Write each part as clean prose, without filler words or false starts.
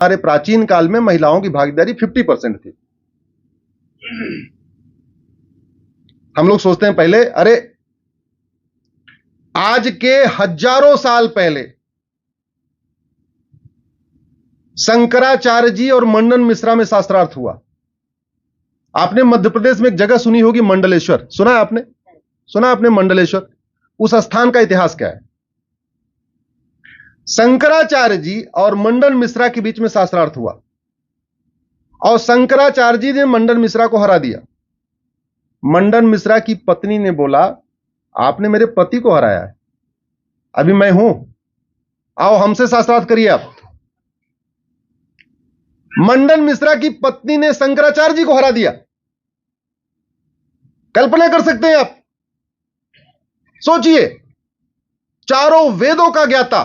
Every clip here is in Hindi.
हमारे प्राचीन काल में महिलाओं की भागीदारी 50% थी। हम लोग सोचते हैं पहले, अरे आज के हजारों साल पहले शंकराचार्य जी और मंडन मिश्रा में शास्त्रार्थ हुआ। आपने मध्य प्रदेश में एक जगह सुनी होगी मंडलेश्वर, सुना है आपने? सुना है आपने मंडलेश्वर? उस स्थान का इतिहास क्या है? शंकराचार्य जी और मंडन मिश्रा के बीच में शास्त्रार्थ हुआ और शंकराचार्य जी ने मंडन मिश्रा को हरा दिया। मंडन मिश्रा की पत्नी ने बोला, आपने मेरे पति को हराया है, अभी मैं हूं, आओ हमसे शास्त्रार्थ करिए आप। मंडन मिश्रा की पत्नी ने शंकराचार्य जी को हरा दिया। कल्पना कर सकते हैं आप? सोचिए, चारों वेदों का ज्ञाता,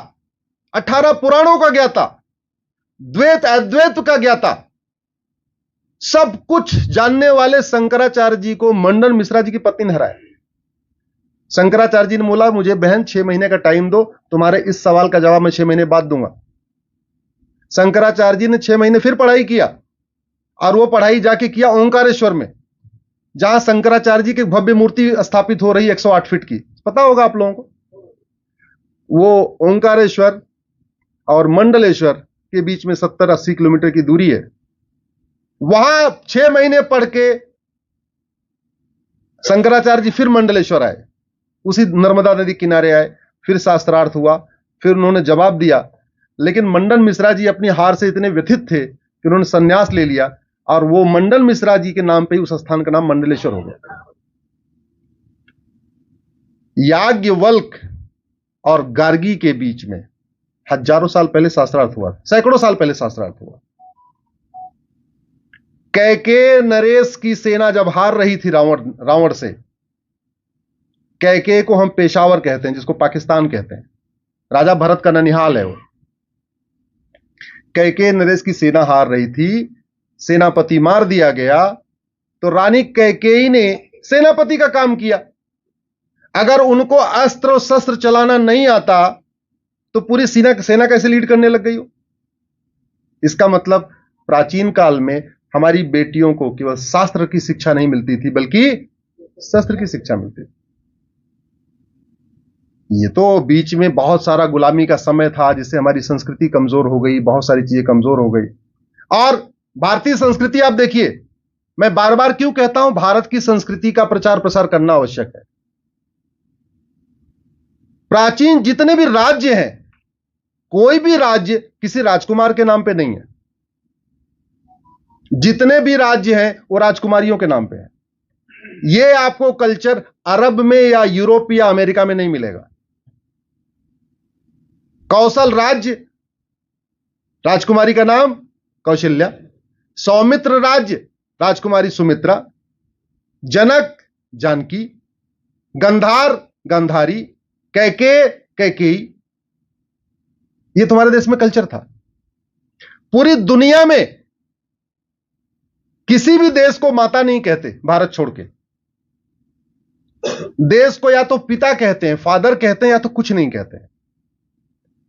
18 पुराणों का ज्ञाता, द्वैत अद्वैत का ज्ञाता, सब कुछ जानने वाले शंकराचार्य जी को मंडन मिश्रा जी की पत्नी ने हराया। शंकराचार्य जी ने बोला, मुझे बहन 6 महीने का टाइम दो, तुम्हारे इस सवाल का जवाब मैं 6 महीने बाद दूंगा। शंकराचार्य जी ने 6 महीने फिर पढ़ाई किया और वो पढ़ाई जाके किया ओंकारेश्वर में, जहां शंकराचार्य जी की भव्य मूर्ति स्थापित हो रही है 108 फीट की। पता होगा आप लोगों को, वो ओंकारेश्वर और मंडलेश्वर के बीच में 70-80 किलोमीटर की दूरी है। वहां 6 महीने पढ़ के शंकराचार्य जी फिर मंडलेश्वर आए, उसी नर्मदा नदी किनारे आए, फिर शास्त्रार्थ हुआ, फिर उन्होंने जवाब दिया। लेकिन मंडन मिश्रा जी अपनी हार से इतने व्यथित थे कि उन्होंने संन्यास ले लिया और वो मंडन मिश्रा जी के नाम पे ही उस स्थान का नाम मंडलेश्वर हो गया। याज्ञवल्क्य और गार्गी के बीच में हजारों साल पहले शास्त्रार्थ हुआ, सैकड़ों साल पहले शास्त्रार्थ हुआ। कैकेय नरेश की सेना जब हार रही थी रावण से, कैकेय को हम पेशावर कहते हैं, जिसको पाकिस्तान कहते हैं, राजा भरत का ननिहाल है वो। कैकेय नरेश की सेना हार रही थी, सेनापति मार दिया गया, तो रानी कैकेयी ने सेनापति का काम किया। अगर उनको अस्त्र और शस्त्र चलाना नहीं आता तो पूरी सेना कैसे लीड करने लग गई हो? इसका मतलब प्राचीन काल में हमारी बेटियों को केवल शास्त्र की शिक्षा नहीं मिलती थी, बल्कि शस्त्र की शिक्षा मिलती थी। ये तो बीच में बहुत सारा गुलामी का समय था, जिससे हमारी संस्कृति कमजोर हो गई, बहुत सारी चीजें कमजोर हो गई। और भारतीय संस्कृति आप देखिए, मैं बार बार क्यों कहता हूं भारत की संस्कृति का प्रचार प्रसार करना आवश्यक है। प्राचीन जितने भी राज्य हैं, कोई भी राज्य किसी राजकुमार के नाम पे नहीं है। जितने भी राज्य हैं वो राजकुमारियों के नाम पे है। ये आपको कल्चर अरब में या यूरोप या अमेरिका में नहीं मिलेगा। कौशल राज्य, राजकुमारी का नाम कौशल्या। सौमित्र राज्य, राजकुमारी सुमित्रा। जनक जानकी। गंधार गंधारी। कैकेय कैकेयी। ये तुम्हारे देश में कल्चर था। पूरी दुनिया में किसी भी देश को माता नहीं कहते भारत छोड़ के। देश को या तो पिता कहते हैं, फादर कहते हैं, या तो कुछ नहीं कहते हैं।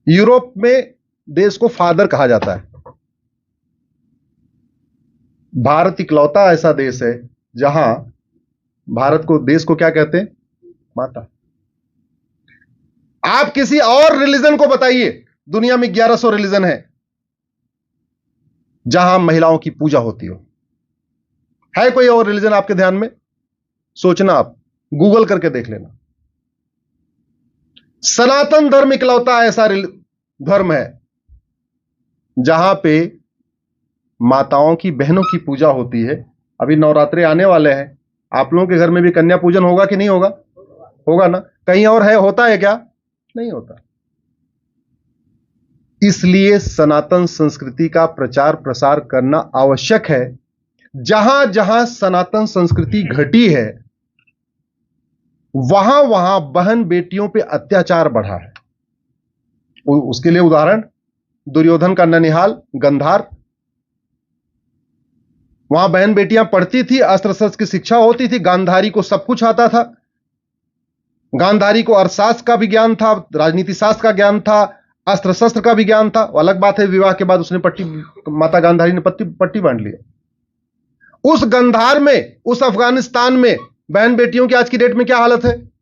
यूरोप में देश को फादर कहा जाता है। भारत इकलौता ऐसा देश है जहां भारत को, देश को क्या कहते हैं? माता। आप किसी और रिलीजन को बताइए, दुनिया में 1100 रिलीजन है जहां महिलाओं की पूजा होती हो। है कोई और रिलीजन आपके ध्यान में? सोचना, आप गूगल करके देख लेना। सनातन धर्म इकलौता ऐसा धर्म है जहां पे माताओं की, बहनों की पूजा होती है। अभी नवरात्रे आने वाले हैं, आप लोगों के घर में भी कन्या पूजन होगा कि नहीं होगा? होगा ना? कहीं और है, होता है क्या? नहीं होता। इसलिए सनातन संस्कृति का प्रचार प्रसार करना आवश्यक है। जहां जहां सनातन संस्कृति घटी है, वहां वहां बहन बेटियों पे अत्याचार बढ़ा है। उसके लिए उदाहरण दुर्योधन का ननिहाल गंधार। वहां बहन बेटियां पढ़ती थी, अस्त्र शस्त्र की शिक्षा होती थी। गांधारी को सब कुछ आता था। गांधारी को अर्थशास्त्र का भी ज्ञान था, राजनीति शास्त्र का ज्ञान था, अस्त्र शस्त्र का भी ज्ञान था, वो अलग बात है, विवाह के बाद उसने माता गांधारी ने पट्टी बांध लिया। उस गंधार में, उस अफगानिस्तान में बहन बेटियों की आज की डेट में क्या हालत है?